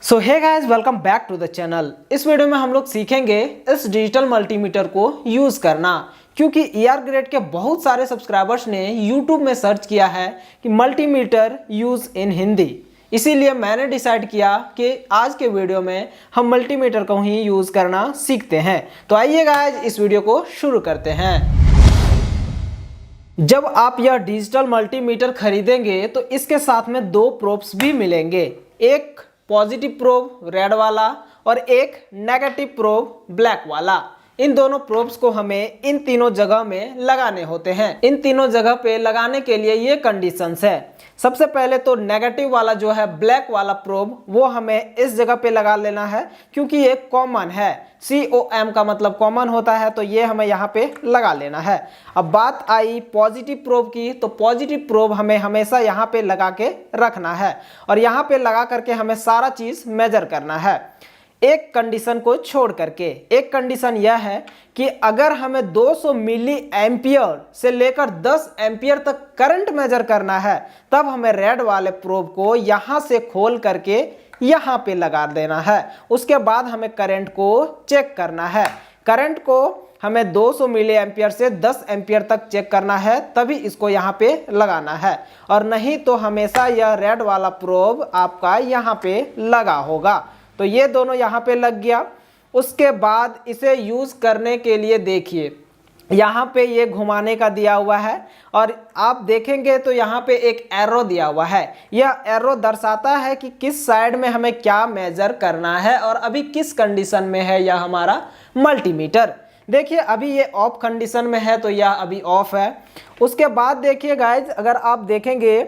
So hey guys, welcome back to the channel. इस video में हम लोग सीखेंगे इस डिजिटल मल्टीमीटर को यूज़ करना, क्योंकि ER ग्रेड के बहुत सारे सब्सक्राइबर्स ने YouTube में सर्च किया है कि मल्टीमीटर यूज़ इन हिंदी। इसीलिए मैंने डिसाइड किया कि आज के वीडियो में हम मल्टीमीटर को ही यूज़ करना सीखते हैं। तो आइए गाइस, इस वीडियो को शुरू करते हैं। जब आप यह डिजिटल मल्टीमीटर खरीदेंगे तो इसके साथ में दो प्रोब्स भी मिलेंगे, एक पॉजिटिव प्रोब रेड वाला और एक नेगेटिव प्रोब ब्लैक वाला। इन दोनों प्रोब्स को हमें इन तीनों जगह में लगाने होते हैं। इन तीनों जगह पे लगाने के लिए ये कंडीशंस है। सबसे पहले तो नेगेटिव वाला जो है ब्लैक वाला प्रोब, वो हमें इस जगह पे लगा लेना है, क्योंकि ये कॉमन है। COM का मतलब कॉमन होता है, तो ये हमें यहाँ पे लगा लेना है। अब बात आई पॉजिटिव प्रोब की, तो पॉजिटिव प्रोब हमें हमेशा यहाँ पे लगा के रखना है और यहाँ पे लगा करके हमें सारा चीज मेजर करना है, एक कंडीशन को छोड़ करके। एक कंडीशन यह है कि अगर हमें 200 मिली एम्पियर से लेकर 10 एम्पियर तक करंट मेजर करना है, तब हमें रेड वाले प्रोब को यहाँ से खोल करके यहाँ पे लगा देना है। उसके बाद हमें करंट को चेक करना है। करंट को हमें 200 मिली एम्पियर से 10 एम्पियर तक चेक करना है, तभी इसको यहाँ पे लगाना है, और नहीं तो हमेशा यह रेड वाला प्रोब आपका यहाँ पे लगा होगा। तो ये दोनों यहाँ पे लग गया। उसके बाद इसे यूज़ करने के लिए देखिए, यहाँ पे ये घुमाने का दिया हुआ है और आप देखेंगे तो यहाँ पे एक एरो दिया हुआ है। यह एरो दर्शाता है कि किस साइड में हमें क्या मेजर करना है और अभी किस कंडीशन में है यह हमारा मल्टीमीटर। देखिए अभी ये ऑफ कंडीशन में है, तो यह अभी ऑफ है। उसके बाद देखिए गाइज, अगर आप देखेंगे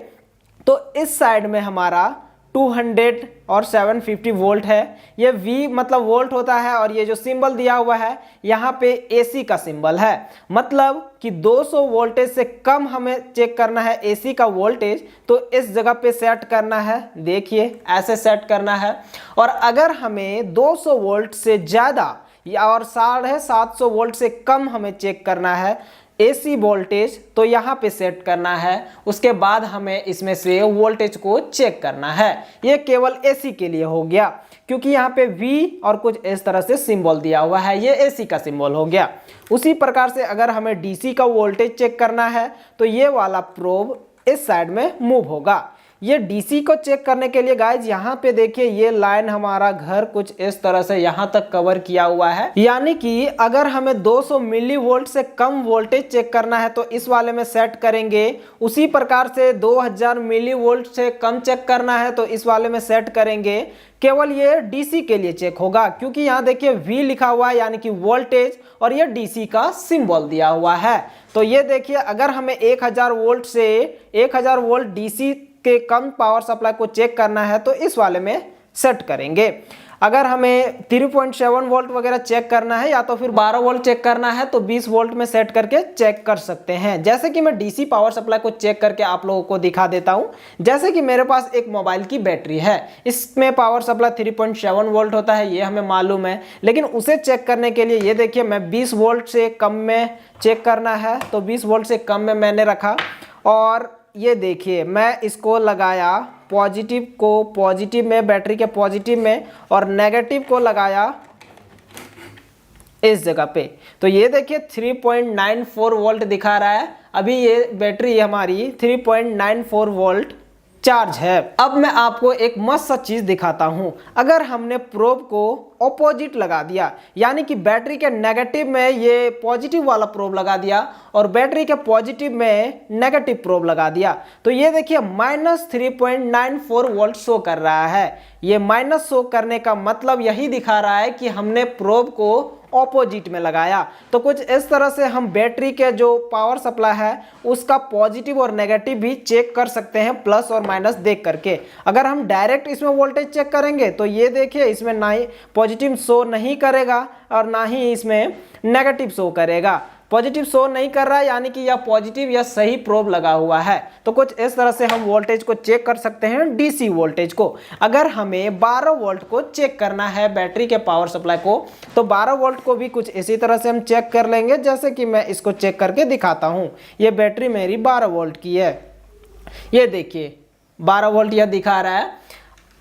तो इस साइड में हमारा 200 और 750 वोल्ट है। ये V मतलब वोल्ट होता है, और ये जो सिंबल दिया हुआ है यहाँ पे AC का सिंबल है। मतलब कि 200 वोल्टेज से कम हमें चेक करना है AC का वोल्टेज, तो इस जगह पे सेट करना है। देखिए ऐसे सेट करना है। और अगर हमें 200 वोल्ट से ज़्यादा या और 750 वोल्ट से कम हमें चेक करना है AC वोल्टेज, तो यहाँ पे सेट करना है। उसके बाद हमें इसमें से वोल्टेज को चेक करना है। ये केवल AC के लिए हो गया, क्योंकि यहाँ पे V और कुछ इस तरह से सिंबल दिया हुआ है, ये AC का सिंबल हो गया। उसी प्रकार से अगर हमें DC का वोल्टेज चेक करना है, तो ये वाला प्रोब इस साइड में मूव होगा। ये DC को चेक करने के लिए गाइज यहाँ पे देखिए, ये लाइन हमारा घर कुछ इस तरह से यहाँ तक कवर किया हुआ है। यानी कि अगर हमें 200 मिली वोल्ट से कम वोल्टेज चेक करना है तो इस वाले में सेट करेंगे। उसी प्रकार से 2000 मिली वोल्ट से कम चेक करना है तो इस वाले में सेट करेंगे। केवल ये DC के लिए चेक होगा, क्योंकि यहाँ देखिए V लिखा हुआ है यानी कि वोल्टेज, और ये DC का सिंबल दिया हुआ है। तो ये देखिए, अगर हमें 1000 वोल्ट से 1000 वोल्ट DC के कम पावर सप्लाई को चेक करना है तो इस वाले में सेट करेंगे। अगर हमें 3.7 वोल्ट वगैरह चेक करना है या तो फिर 12 वोल्ट चेक करना है तो 20 वोल्ट में सेट करके चेक कर सकते हैं। जैसे कि मैं DC पावर सप्लाई को चेक करके आप लोगों को दिखा देता हूं। जैसे कि मेरे पास एक मोबाइल की बैटरी है, इसमें पावर सप्लाई 3.7 वोल्ट होता है, ये हमें मालूम है। लेकिन उसे चेक करने के लिए ये देखिए, मैं 20 वोल्ट से कम में चेक करना है, तो 20 वोल्ट से कम में मैंने रखा। और ये देखिए, मैं इसको लगाया पॉजिटिव को पॉजिटिव में, बैटरी के पॉजिटिव में, और नेगेटिव को लगाया इस जगह पे। तो ये देखिए 3.94 वोल्ट दिखा रहा है। अभी ये बैटरी हमारी 3.94 वोल्ट चार्ज है। अब मैं आपको एक मस्त सा चीज दिखाता हूं। अगर हमने प्रोब को ऑपोजिट लगा दिया, यानी कि बैटरी के नेगेटिव में ये पॉजिटिव वाला प्रोब लगा दिया और बैटरी के पॉजिटिव में नेगेटिव प्रोब लगा दिया, तो ये देखिए -3.94 वोल्ट शो कर रहा है। ये माइनस शो करने का मतलब यही दिखा रहा है कि हमने प्रोब को ऑपोजिट में लगाया। तो कुछ इस तरह से हम बैटरी के जो पावर सप्लाई है उसका पॉजिटिव और नेगेटिव भी चेक कर सकते हैं, प्लस और माइनस देख करके। अगर हम डायरेक्ट इसमें वोल्टेज चेक करेंगे तो ये देखिए, इसमें ना ही पॉजिटिव शो नहीं करेगा और ना ही इसमें नेगेटिव शो करेगा। पॉजिटिव शो नहीं कर रहा है, यानी कि यह पॉजिटिव या सही प्रोब लगा हुआ है। तो कुछ इस तरह से हम वोल्टेज को चेक कर सकते हैं, DC वोल्टेज को। अगर हमें 12 वोल्ट को चेक करना है बैटरी के पावर सप्लाई को, तो 12 वोल्ट को भी कुछ इसी तरह से हम चेक कर लेंगे। जैसे कि मैं इसको चेक करके दिखाता हूँ। ये बैटरी मेरी 12 वोल्ट की है, ये देखिए 12 वोल्ट यह दिखा रहा है।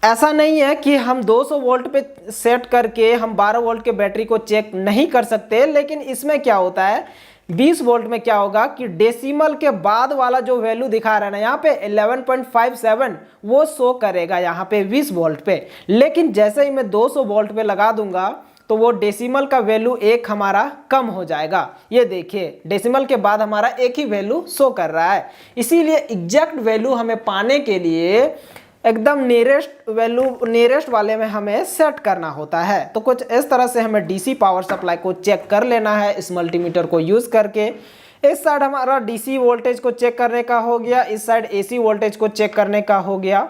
ऐसा नहीं है कि हम 200 वोल्ट पे सेट करके हम 12 वोल्ट के बैटरी को चेक नहीं कर सकते, लेकिन इसमें क्या होता है 20 वोल्ट में क्या होगा कि डेसिमल के बाद वाला जो वैल्यू दिखा रहा है ना यहाँ पे 11.57 वो शो करेगा यहाँ पे 20 वोल्ट पे। लेकिन जैसे ही मैं 200 वोल्ट पे लगा दूंगा तो वो डेसिमल का वैल्यू एक हमारा कम हो जाएगा। ये देखिए डेसिमल के बाद हमारा एक ही वैल्यू शो कर रहा है। इसीलिए एग्जैक्ट वैल्यू हमें पाने के लिए एकदम नियरेस्ट वाले में हमें सेट करना होता है। तो कुछ इस तरह से हमें डीसी पावर सप्लाई को चेक कर लेना है इस मल्टीमीटर को यूज करके। इस साइड हमारा डीसी वोल्टेज को चेक करने का हो गया, इस साइड एसी वोल्टेज को चेक करने का हो गया।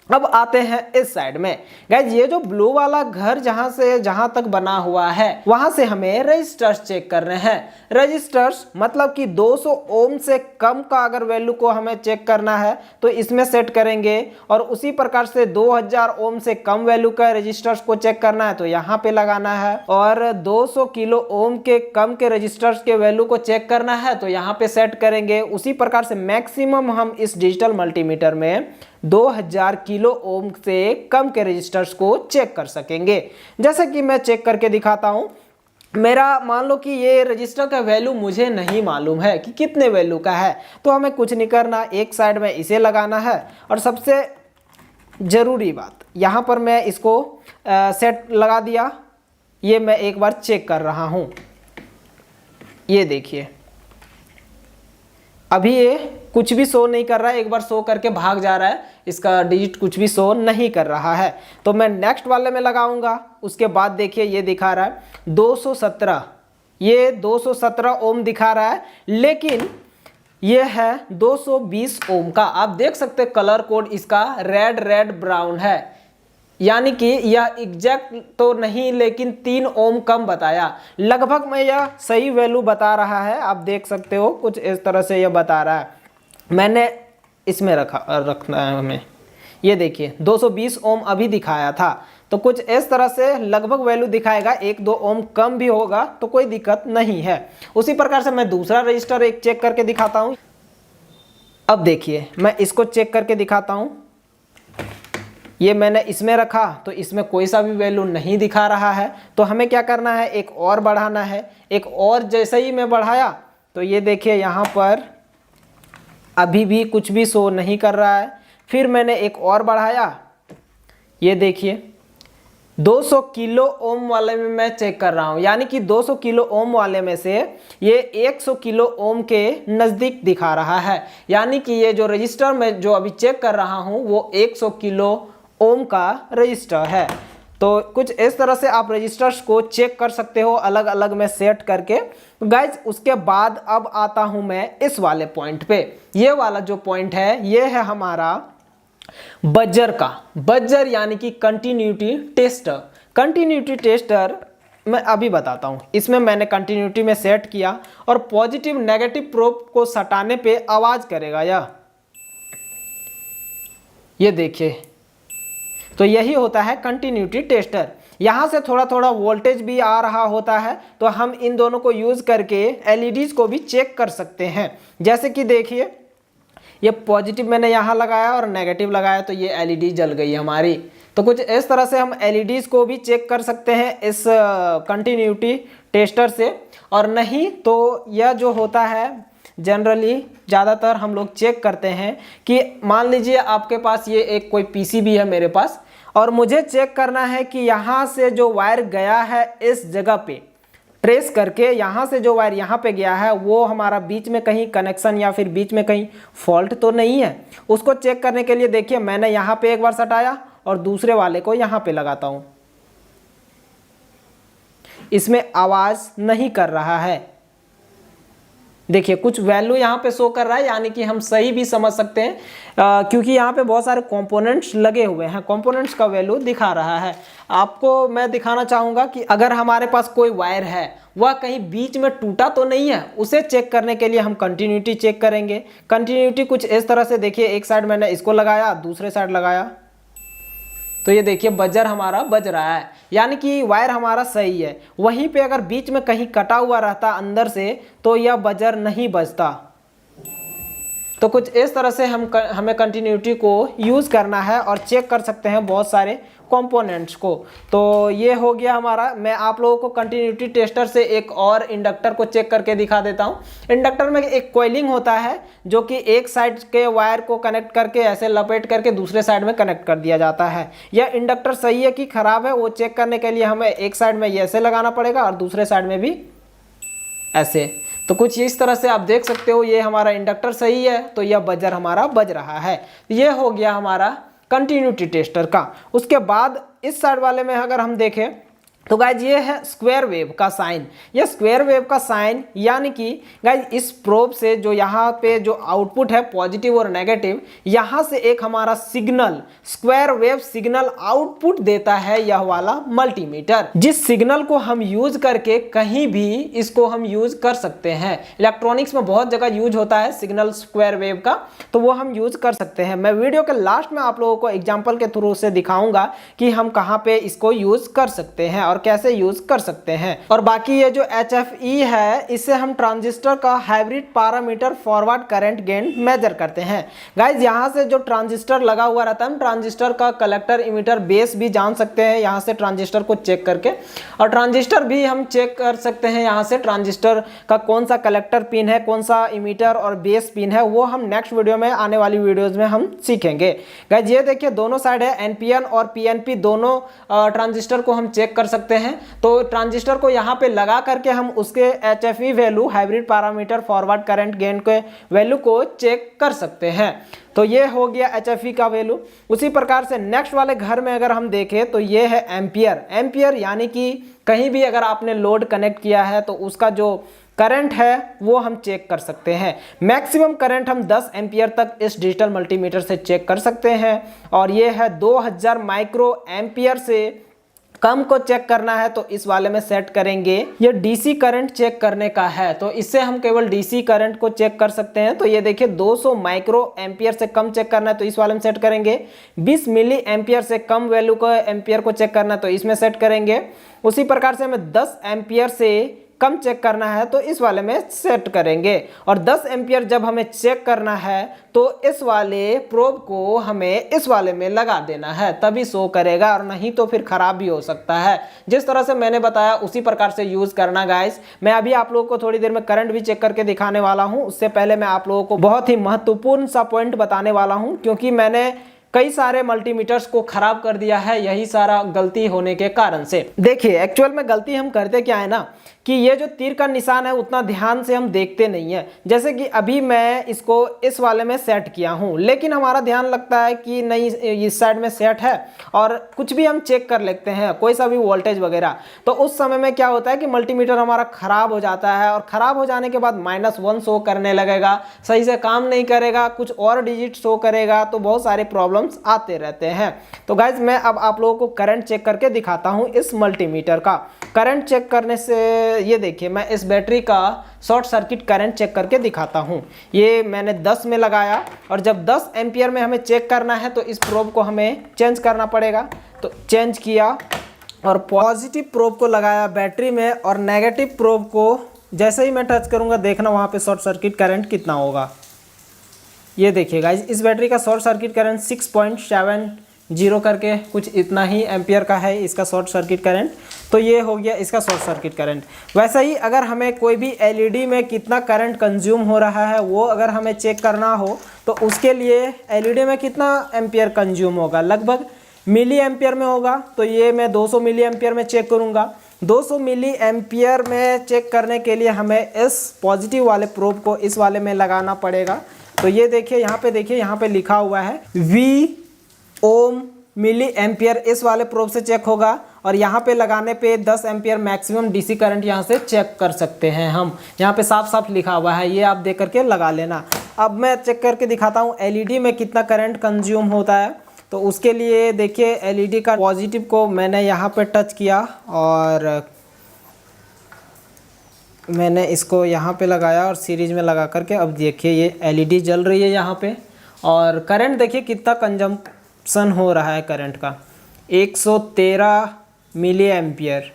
अब आते हैं इस साइड में। गाइज ये जो ब्लू वाला घर जहां से जहां तक बना हुआ है वहां से हमें रजिस्टर्स चेक करने हैं। रजिस्टर्स मतलब कि 200 ओम से कम का अगर वैल्यू को हमें चेक करना है तो इसमें सेट करेंगे, और उसी प्रकार से 2000 ओम से कम वैल्यू का रजिस्टर्स को चेक करना है तो यहाँ पे लगाना है, और 200 किलो ओम के कम के रजिस्टर्स के वैल्यू को चेक करना है तो यहाँ पे सेट करेंगे। उसी प्रकार से मैक्सिमम हम इस डिजिटल मल्टीमीटर में 2000 किलो ओम से कम के रजिस्टर्स को चेक कर सकेंगे। जैसे कि मैं चेक करके दिखाता हूं। मेरा मान लो कि ये रजिस्टर का वैल्यू मुझे नहीं मालूम है कि कितने वैल्यू का है, तो हमें कुछ नहीं करना, एक साइड में इसे लगाना है। और सबसे ज़रूरी बात यहाँ पर मैं इसको सेट लगा दिया। ये मैं एक बार चेक कर रहा हूँ। ये देखिए अभी ये कुछ भी शो नहीं कर रहा है, एक बार शो करके भाग जा रहा है, इसका डिजिट कुछ भी शो नहीं कर रहा है। तो मैं नेक्स्ट वाले में लगाऊंगा। उसके बाद देखिए ये दिखा रहा है 217, ये 217 ओम दिखा रहा है, लेकिन ये है 220 ओम का। आप देख सकते कलर कोड इसका रेड ब्राउन है, यानी कि यह एग्जैक्ट तो नहीं लेकिन 3 ओम कम बताया। लगभग में यह सही वैल्यू बता रहा है, आप देख सकते हो कुछ इस तरह से यह बता रहा है। मैंने इसमें रखना है हमें। ये देखिए 220 ओम अभी दिखाया था, तो कुछ इस तरह से लगभग वैल्यू दिखाएगा। 1-2 ओम कम भी होगा तो कोई दिक्कत नहीं है। उसी प्रकार से मैं दूसरा रजिस्टर एक चेक करके दिखाता हूँ। अब देखिए मैं इसको चेक करके दिखाता हूँ। ये मैंने इसमें रखा तो इसमें कोई सा भी वैल्यू नहीं दिखा रहा है, तो हमें क्या करना है, एक और बढ़ाना है। एक और जैसे ही मैं बढ़ाया तो ये देखिए यहाँ पर अभी भी कुछ भी शो नहीं कर रहा है। फिर मैंने एक और बढ़ाया, ये देखिए 200 किलो ओम वाले में मैं चेक कर रहा हूँ, यानी कि 200 किलो ओम वाले में से ये 100 किलो ओम के नज़दीक दिखा रहा है। यानी कि ये जो रजिस्टर मैं जो अभी चेक कर रहा हूँ वो 100 किलो ओम का रजिस्टर है। तो कुछ इस तरह से आप रजिस्टर्स को चेक कर सकते हो अलग अलग में सेट करके। गाइज उसके बाद अब आता हूं मैं इस वाले पॉइंट पे। ये वाला जो पॉइंट है ये है हमारा बजर का। बजर यानी कि कंटिन्यूटी टेस्टर। कंटिन्यूटी टेस्टर मैं अभी बताता हूं। इसमें मैंने कंटिन्यूटी में सेट किया और पॉजिटिव नेगेटिव प्रोब को सटाने पे आवाज करेगा ये देखिए। तो यही होता है कंटिन्यूटी टेस्टर। यहाँ से थोड़ा थोड़ा वोल्टेज भी आ रहा होता है, तो हम इन दोनों को यूज़ करके एलईडीज को भी चेक कर सकते हैं। जैसे कि देखिए ये पॉजिटिव मैंने यहाँ लगाया और नेगेटिव लगाया तो ये एलईडी जल गई हमारी। तो कुछ इस तरह से हम एलईडीज को भी चेक कर सकते हैं इस कंटिन्यूटी टेस्टर से। और नहीं तो यह जो होता है जनरली ज़्यादातर हम लोग चेक करते हैं कि मान लीजिए आपके पास ये एक कोई पीसीबी है मेरे पास, और मुझे चेक करना है कि यहाँ से जो वायर गया है इस जगह पे ट्रेस करके, यहाँ से जो वायर यहाँ पे गया है वो हमारा बीच में कहीं कनेक्शन या फिर बीच में कहीं फॉल्ट तो नहीं है। उसको चेक करने के लिए देखिए मैंने यहाँ पे एक बार सटाया और दूसरे वाले को यहाँ पे लगाता हूँ। इसमें आवाज़ नहीं कर रहा है। देखिए कुछ वैल्यू यहाँ पे शो कर रहा है, यानी कि हम सही भी समझ सकते हैं क्योंकि यहाँ पे बहुत सारे कंपोनेंट्स लगे हुए हैं। कंपोनेंट्स का वैल्यू दिखा रहा है। आपको मैं दिखाना चाहूँगा कि अगर हमारे पास कोई वायर है वह कहीं बीच में टूटा तो नहीं है, उसे चेक करने के लिए हम कंटिन्यूटी चेक करेंगे। कंटिन्यूटी कुछ इस तरह से देखिए, एक साइड मैंने इसको लगाया, दूसरे साइड लगाया तो ये देखिए बजर हमारा बज रहा है, यानी कि वायर हमारा सही है। वहीं पे अगर बीच में कहीं कटा हुआ रहता अंदर से तो यह बजर नहीं बजता। तो कुछ इस तरह से हमें कंटिन्यूटी को यूज़ करना है और चेक कर सकते हैं बहुत सारे कंपोनेंट्स को। तो ये हो गया हमारा। मैं आप लोगों को कंटिन्यूटी टेस्टर से एक और इंडक्टर को चेक करके दिखा देता हूँ। इंडक्टर में एक कॉइलिंग होता है जो कि एक साइड के वायर को कनेक्ट करके ऐसे लपेट करके दूसरे साइड में कनेक्ट कर दिया जाता है। यह इंडक्टर सही है कि खराब है वो चेक करने के लिए हमें एक साइड में ऐसे लगाना पड़ेगा और दूसरे साइड में भी ऐसे। तो कुछ इस तरह से आप देख सकते हो ये हमारा इंडक्टर सही है, तो यह बजर हमारा बज रहा है। ये हो गया हमारा कंटिन्यूटी टेस्टर का। उसके बाद इस साइड वाले में अगर हम देखें तो गाइज ये है स्क्वायर वेव का साइन। ये स्क्वायर वेव का साइन यानी कि गाइज इस प्रोब से जो यहाँ पे जो आउटपुट है पॉजिटिव और नेगेटिव, यहाँ से एक हमारा signal square wave signal output देता है यह वाला मल्टीमीटर, जिस सिग्नल को हम यूज करके कहीं भी इसको हम यूज कर सकते हैं। इलेक्ट्रॉनिक्स में बहुत जगह यूज होता है सिग्नल स्क्वायर वेव का, तो वो हम यूज कर सकते हैं। मैं वीडियो के लास्ट में आप लोगों को एग्जाम्पल के थ्रू से दिखाऊंगा कि हम कहाँ पे इसको यूज कर सकते हैं और कैसे यूज कर सकते हैं। और बाकी ये जो HFE है इससे हम ट्रांजिस्टर का hybrid parameter forward current gain measure करते हैं। गाइज यहाँ से जो ट्रांजिस्टर लगा हुआ रहता है हम ट्रांजिस्टर का कलेक्टर इमीटर बेस भी जान सकते हैं यहाँ से ट्रांजिस्टर को चेक करके, और ट्रांजिस्टर भी हम चेक कर सकते हैं यहाँ से ट्रांजिस्टर का कौन सा कलेक्टर पिन है, कौन सा इमीटर और बेस पिन है, वो हम नेक्स्ट वीडियो में आने वाली वीडियोज में हम सीखेंगे। गाइज ये देखिए दोनों साइड है NPN और PNP दोनों ट्रांजिस्टर को हम चेक कर सकते हैं। तो ट्रांजिस्टर को यहाँ पे लगा करके हम उसके HFE value hybrid parameter forward current gain के वैल्यू को चेक कर सकते हैं। तो ये हो गया HFE का वैल्यू। उसी प्रकार से नेक्स्ट वाले घर में अगर हम देखें तो ये है एम्पियर। एम्पियर यानी कि कहीं भी अगर आपने लोड कनेक्ट किया है तो उसका जो करंट है वो हम चेक कर सकते हैं। मैक्सिमम करंट हम 10 एम्पियर तक इस डिजिटल मल्टीमीटर से चेक कर सकते हैं, और ये है 2000 माइक्रो एम्पियर से कम को चेक करना है तो इस वाले में सेट करेंगे। ये डीसी करंट चेक करने का है तो इससे हम केवल डीसी करंट को चेक कर सकते हैं। तो ये देखिए 200 माइक्रो एम्पियर से कम चेक करना है तो इस वाले में सेट करेंगे। 20 मिली एम्पियर से कम वैल्यू को एम्पियर को चेक करना है तो इसमें सेट करेंगे। उसी प्रकार से हमें 10 एम्पियर से कम चेक करना है तो इस वाले में सेट करेंगे। और 10 एम्पियर जब हमें चेक करना है तो इस वाले प्रोब को हमें इस वाले में लगा देना है, तभी शो करेगा, और नहीं तो फिर खराब भी हो सकता है। जिस तरह से मैंने बताया उसी प्रकार से यूज करना गाइस। मैं अभी आप लोगों को थोड़ी देर में करंट भी चेक करके दिखाने वाला हूं। उससे पहले मैं आप लोगों को बहुत ही महत्वपूर्ण सा पॉइंट बताने वाला हूं, क्योंकि मैंने कई सारे मल्टीमीटर्स को खराब कर दिया है यही सारा गलती होने के कारण से। देखिए एक्चुअल में गलती हम करते क्या है ना कि ये जो तीर का निशान है उतना ध्यान से हम देखते नहीं है। जैसे कि अभी मैं इसको इस वाले में सेट किया हूं, लेकिन हमारा ध्यान लगता है कि नहीं इस साइड में सेट है और कुछ भी हम चेक कर लेते हैं कोई सा भी वोल्टेज वगैरह, तो उस समय में क्या होता है कि मल्टीमीटर हमारा खराब हो जाता है, और खराब हो जाने के बाद -1 शो करने लगेगा, सही से काम नहीं करेगा, कुछ और डिजिट शो करेगा, तो बहुत सारे प्रॉब्लम्स आते रहते हैं। तो गाइज मैं अब आप लोगों को करंट चेक करके दिखाता हूं इस मल्टीमीटर का। करंट चेक करने से ये देखिए मैं इस बैटरी का शॉर्ट सर्किट करंट चेक करके दिखाता हूं। ये मैंने 10 में लगाया, और जब 10 एम्पियर में हमें चेक करना है तो इस प्रोब को हमें चेंज करना पड़ेगा। तो चेंज किया और पॉजिटिव प्रोब को लगाया बैटरी में, और नेगेटिव प्रोब को जैसे ही मैं टच करूंगा देखना वहां पे शॉर्ट सर्किट करंट कितना होगा। ये देखिए गाइस इस बैटरी का शॉर्ट सर्किट करंट 6.70 करके कुछ इतना ही एम्पियर का है इसका शॉर्ट सर्किट करंट। तो ये हो गया इसका शॉर्ट सर्किट करंट। वैसे ही अगर हमें कोई भी एलईडी में कितना करंट कंज्यूम हो रहा है वो अगर हमें चेक करना हो तो उसके लिए एलईडी में कितना एम्पियर कंज्यूम होगा, लगभग मिली एम्पियर में होगा। तो ये मैं 200 मिली एम्पियर में चेक करूँगा। 200 मिली एम्पियर में चेक करने के लिए हमें इस पॉजिटिव वाले प्रोब को इस वाले में लगाना पड़ेगा। तो ये देखिए यहाँ पे लिखा हुआ है V ओम मिली एम्पियर इस वाले प्रोब से चेक होगा, और यहाँ पे लगाने पे 10 एम्पियर मैक्सिमम डीसी करंट यहाँ से चेक कर सकते हैं हम। यहाँ पे साफ साफ लिखा हुआ है, ये आप देख करके लगा लेना। अब मैं चेक करके दिखाता हूँ एलईडी में कितना करंट कंज्यूम होता है। तो उसके लिए देखिए एलईडी का पॉजिटिव को मैंने यहाँ पे टच किया और मैंने इसको यहाँ पे लगाया और सीरीज में लगा करके अब देखिए ये एलईडी जल रही है यहाँ पे, और करंट देखिए कितना कंजम्पशन हो रहा है करंट का 113 मिली एम्पियर।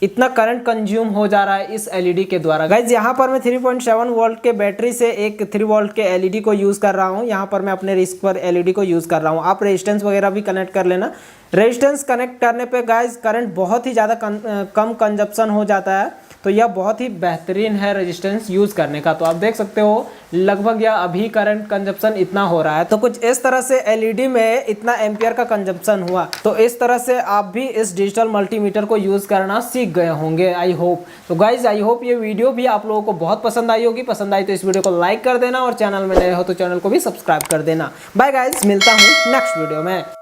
इतना करंट कंज्यूम हो जा रहा है इस एलईडी के द्वारा। गाइज यहाँ पर मैं 3.7 वोल्ट के बैटरी से एक 3 वोल्ट के एलईडी को यूज़ कर रहा हूँ। यहाँ पर मैं अपने रिस्क पर एलईडी को यूज़ कर रहा हूँ। आप रेजिस्टेंस वगैरह भी कनेक्ट कर लेना। रेजिस्टेंस कनेक्ट करने पे गाइज करंट बहुत ही ज़्यादा कम कंजप्शन हो जाता है, तो यह बहुत ही बेहतरीन है रेजिस्टेंस यूज़ करने का। तो आप देख सकते हो लगभग यह अभी करंट कंजप्शन इतना हो रहा है। तो कुछ इस तरह से एलईडी में इतना एम्पियर का कंजप्शन हुआ। तो इस तरह से आप भी इस डिजिटल मल्टीमीटर को यूज़ करना सीख गए होंगे, आई होप। तो गाइज आई होप ये वीडियो भी आप लोगों को बहुत पसंद आई होगी। पसंद आई तो इस वीडियो को लाइक कर देना और चैनल में नए हो तो चैनल को भी सब्सक्राइब कर देना। बाय गाइज, मिलता हूँ नेक्स्ट वीडियो में।